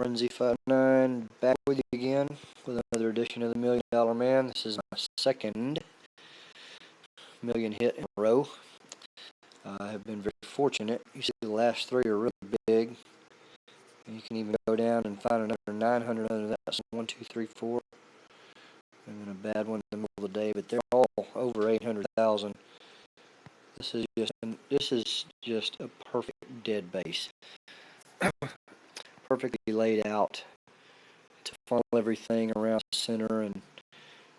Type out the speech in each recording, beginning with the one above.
Frenzy59 back with you again with another edition of the $1 Million Man. This is my second million hit in a row. I have been very fortunate. You see the last three are really big. And you can even go down and find another 900 under that. So 1, 2, 3, 4. And then a bad one in the middle of the day. But they're all over 800,000. This is just a perfect dead base. Perfectly laid out to funnel everything around the center, and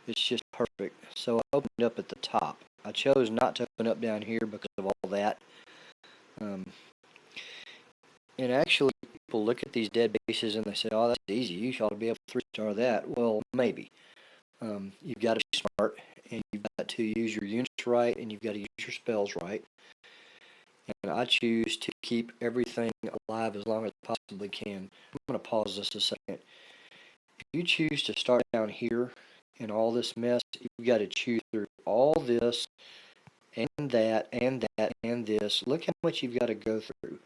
it's just perfect. So I opened up at the top. I chose not to open up down here because of all that. And actually, people look at these dead bases and they say, "Oh, that's easy. You ought to be able to 3-star that." Well, maybe. You've got to be smart, and you've got to use your units right, and you've got to use your spells right. And I choose to keep everything alive as long as I possibly can. I'm going to pause this a second. If you choose to start down here in all this mess, you've got to chew through all this and that and that and this. Look how much you've got to go through.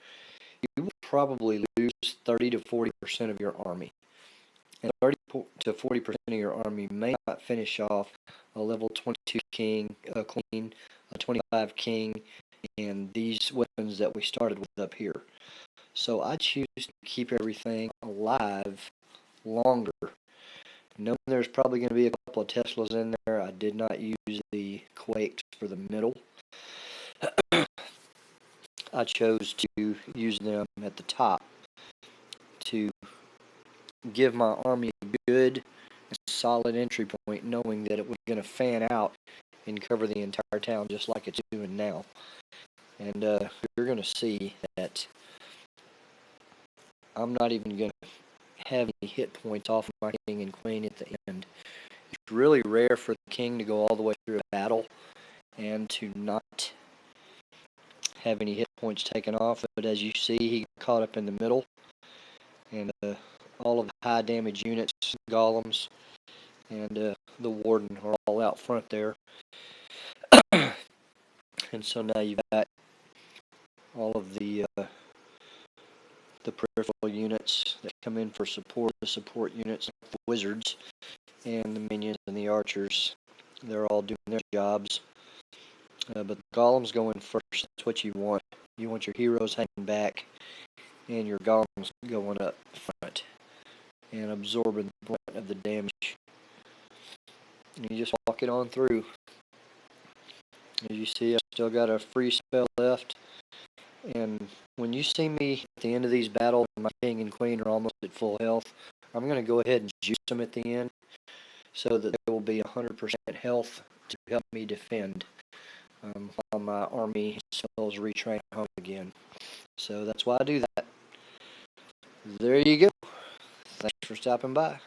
You will probably lose 30 to 40% of your army. And 30 to 40% of your army may not finish off a level 22 king, queen, a 25 king, and these weapons that we started with up here. So I choose to keep everything alive longer. Knowing there's probably going to be a couple of Teslas in there, I did not use the Quakes for the middle. I chose to use them at the top to give my army a good and solid entry point, knowing that it was going to fan out and cover the entire town just like it's doing now. And you're going to see that I'm not even going to have any hit points off of my king and queen at the end. It's really rare for the king to go all the way through a battle and to not have any hit points taken off. But as you see, he got caught up in the middle. And all of the high damage units, golems, and the warden are all out front there. And so now you've got all of the peripheral units that come in for support, the support units, like the wizards and the minions and the archers. They're all doing their jobs. But the golems going first. That's what you want. You want your heroes hanging back and your golems going up front and absorbing the brunt of the damage. And you just walk it on through. As you see, I've still got a free spell left. And when you see me at the end of these battles, my king and queen are almost at full health, I'm going to go ahead and juice them at the end so that they will be 100% health to help me defend while my army spells retrain home again. So that's why I do that. There you go. Thanks for stopping by.